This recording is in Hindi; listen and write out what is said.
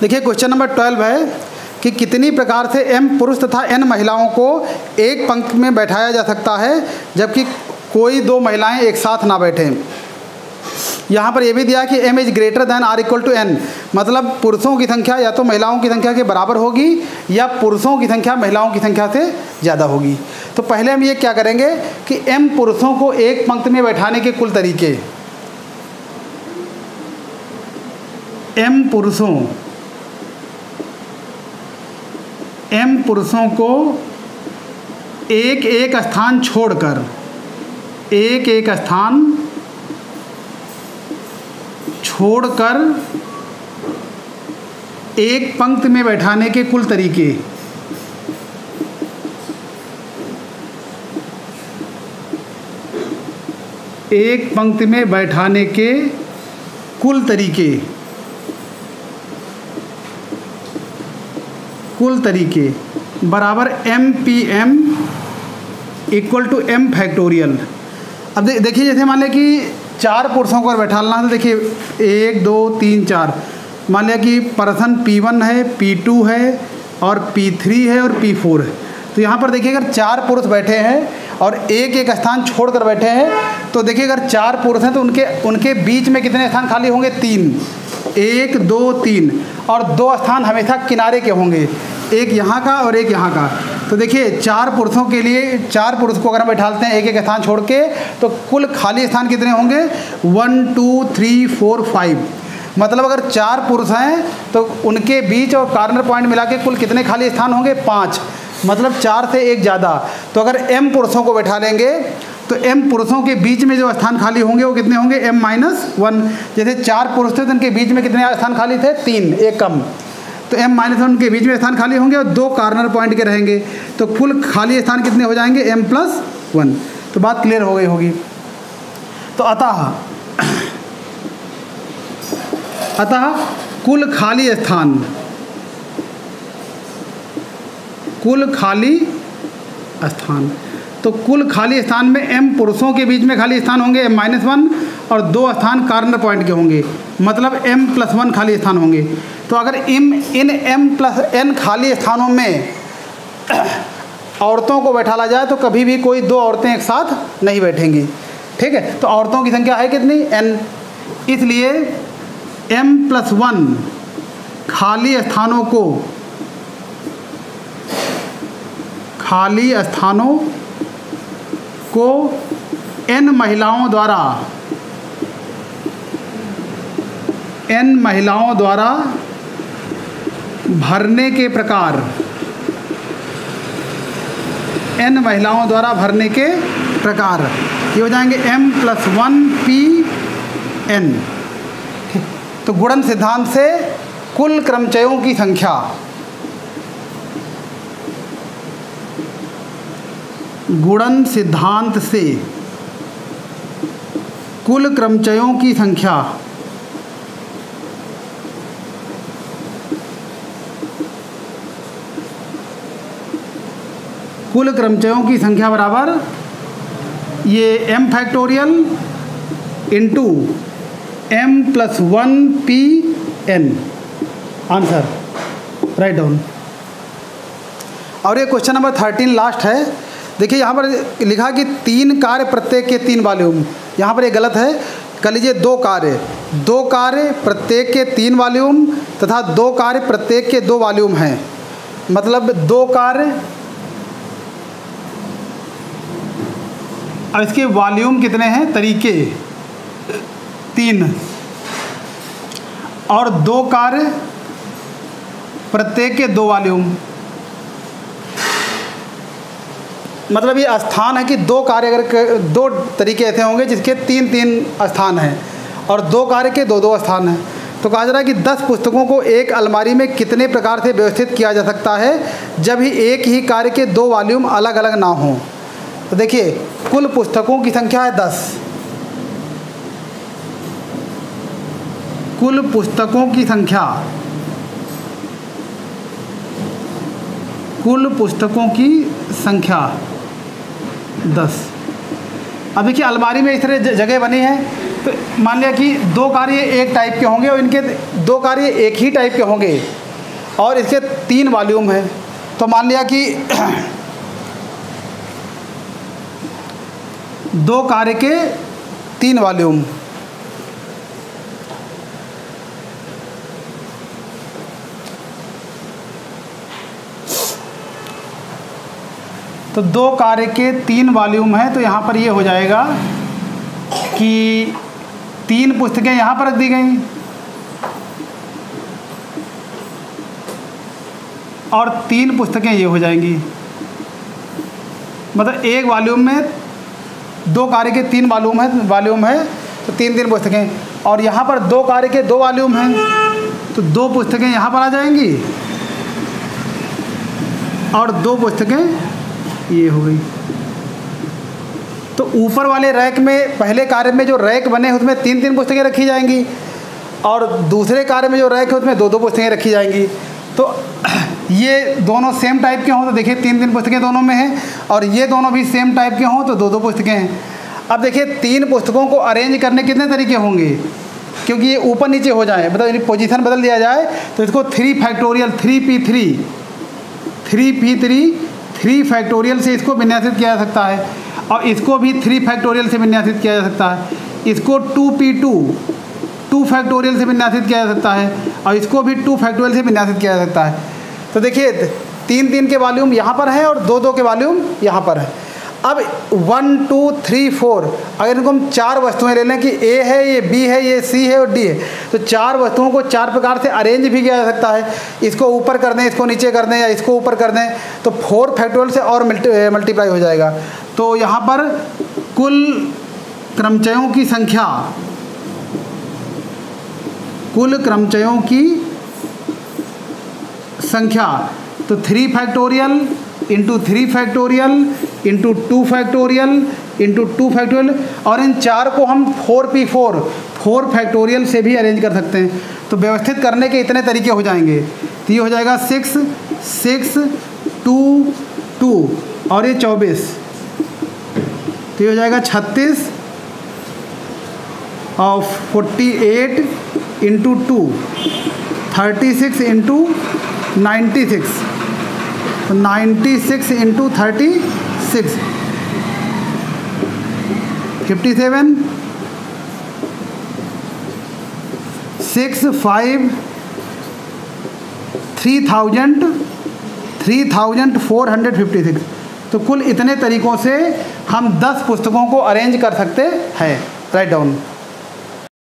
देखिए क्वेश्चन नंबर 12 है कि कितनी प्रकार से m पुरुष तथा n महिलाओं को एक पंक्ति में बैठाया जा सकता है जबकि कोई दो महिलाएं एक साथ ना बैठें। यहाँ पर यह भी दिया कि m is greater than or equal to n, मतलब पुरुषों की संख्या या तो महिलाओं की संख्या के बराबर होगी या पुरुषों की संख्या महिलाओं की संख्या से ज़्यादा होगी। तो पहले हम ये क्या करेंगे कि m पुरुषों को एक पंक्ति में बैठाने के कुल तरीके, m पुरुषों को एक एक स्थान छोड़कर एक पंक्ति में बैठाने के कुल तरीके। एक पंक्ति में बैठाने के कुल तरीके बराबर m equal to m factorial. अब देखिए जैसे मान लिया कि 4 पुरुषों को बैठाना है तो देखिए 1 2 3 4, मान लिया कि पर्सन P1 है, P2 है और P3 है और P4 है। तो यहाँ पर देखिए अगर 4 पुरुष बैठे हैं और एक एक स्थान छोड़कर बैठे हैं तो देखिए अगर 4 पुरुष हैं तो उनके बीच में कितने स्थान खाली होंगे? 3, 1 2 3, और 2 स्थान हमेशा किनारे के होंगे, एक यहाँ का और एक यहाँ का। तो देखिए 4 पुरुषों के लिए 4 पुरुष को अगर हम बैठाते हैं एक एक स्थान छोड़ के तो कुल खाली स्थान कितने होंगे? 1 2 3 4 5, मतलब अगर 4 पुरुष हैं तो उनके बीच और कॉर्नर पॉइंट मिला के कुल कितने खाली स्थान होंगे? 5, मतलब 4 से 1 ज़्यादा। तो अगर m पुरुषों को बैठा लेंगे तो m पुरुषों के बीच में जो स्थान खाली होंगे वो कितने होंगे? m-1। जैसे 4 पुरुष थे तो उनके बीच में कितने स्थान खाली थे? 3, एक कम। तो m-1 के बीच में स्थान खाली होंगे और 2 कॉर्नर पॉइंट के रहेंगे, तो कुल खाली स्थान कितने हो जाएंगे? m+1। तो बात क्लियर हो गई होगी। तो अतः कुल खाली स्थान, तो कुल खाली स्थान में m पुरुषों के बीच में खाली स्थान होंगे m-1 और 2 स्थान कॉर्नर पॉइंट के होंगे, मतलब m+1 खाली स्थान होंगे। तो अगर इन m+n खाली स्थानों में औरतों को बैठाला जाए तो कभी भी कोई 2 औरतें एक साथ नहीं बैठेंगी, ठीक है। तो औरतों की संख्या है कितनी? n, इसलिए m+1 खाली स्थानों को n महिलाओं द्वारा भरने के प्रकार, ये हो जाएंगे m+1p_n। तो गुणन सिद्धांत से कुल क्रमचयों की संख्या, गुणन सिद्धांत से कुल क्रमचयों की संख्या बराबर ये m factorial into m+1p_n। Answer write down. और ये क्वेश्चन नंबर 13 लास्ट है। देखिए यहाँ पर लिखा कि 3 कार्य प्रत्येक के 3 वॉल्यूम, यहाँ पर ये गलत है। कर लीजिए 2 कार्य प्रत्येक के 3 वॉल्यूम तथा 2 कार्य प्रत्येक के 2 वॉल्यूम हैं, मतलब 2 कार्य और इसके वॉल्यूम कितने हैं? तरीके 3, और 2 कार्य प्रत्येक के 2 वॉल्यूम, मतलब ये स्थान है कि 2 कार्य अगर 2 तरीके ऐसे होंगे जिसके 3 स्थान हैं और 2 कार्य के 2 स्थान हैं। तो कहा जा रहा है कि 10 पुस्तकों को एक अलमारी में कितने प्रकार से व्यवस्थित किया जा सकता है जब ही एक ही कार्य के 2 वॉल्यूम अलग अलग ना हों। तो देखिए कुल पुस्तकों की संख्या है 10, कुल पुस्तकों की संख्या 10। अब देखिए अलमारी में इस तरह जगह बनी है तो मान लिया कि दो कार्य एक टाइप के होंगे और इनके दो कार्य एक ही टाइप के होंगे और इसके 3 वॉल्यूम हैं। तो मान लिया कि 2 कार्य के 3 वॉल्यूम, तो 2 कार्य के 3 वॉल्यूम है। तो यहाँ पर ये हो जाएगा कि 3 पुस्तकें यहाँ पर रख दी गई और 3 पुस्तकें ये हो जाएंगी। मतलब एक वॉल्यूम में 2 कार्य के 3 वॉल्यूम है तो 3 पुस्तकें, और यहाँ पर 2 कार्य के 2 वॉल्यूम हैं तो 2 पुस्तकें यहाँ पर आ जाएंगी और 2 पुस्तकें ये हो गई। तो ऊपर वाले रैक में, पहले कार्य में जो रैक बने उसमें 3 पुस्तकें रखी जाएंगी और दूसरे कार्य में जो रैक है उसमें 2 पुस्तकें रखी जाएंगी। तो ये दोनों सेम टाइप के हों तो देखिए 3 पुस्तकें दोनों में हैं, और ये दोनों भी सेम टाइप के हों तो 2 पुस्तकें हैं। अब देखिए 3 पुस्तकों को अरेंज करने कितने तरीके होंगे, क्योंकि ये ऊपर नीचे हो जाए, मतलब पोजीशन बदल दिया जाए तो इसको 3 फैक्टोरियल 3 फैक्टोरियल से इसको विन्यासित किया जा सकता है, और इसको भी 3 फैक्टोरियल से विन्यासित किया जा सकता है। इसको 2 फैक्टोरियल से विन्यासित किया जा सकता है और इसको भी 2 फैक्टोरियल से विन्यासित किया जा सकता है। तो देखिए 3 के वॉल्यूम यहाँ पर है और 2 के वॉल्यूम यहाँ पर है। अब 1 2 3 4 अगर इनको हम 4 वस्तुएं ले लें कि ए है, ये बी है, ये सी है और डी है, तो 4 वस्तुओं को 4 प्रकार से अरेंज भी किया जा सकता है। इसको ऊपर कर दें, इसको नीचे कर दें या इसको ऊपर कर दें तो 4 फैक्टोरियल से और मल्टीप्लाई हो जाएगा। तो यहाँ पर कुल क्रमचयों की संख्या, तो 3 factorial into 3 factorial into 2 factorial into 2 factorial, और इन 4 को हम 4 फैक्टोरियल से भी अरेंज कर सकते हैं। तो व्यवस्थित करने के इतने तरीके हो जाएंगे। तो ये हो जाएगा 6 6 2 2 और ये 24, तो ये हो जाएगा 36 और 48 इंटू 2 36 इंटू 96, तो 96 इंटू 36 57 6 5 3456। तो कुल इतने तरीक़ों से हम 10 पुस्तकों को अरेंज कर सकते हैं। Write down.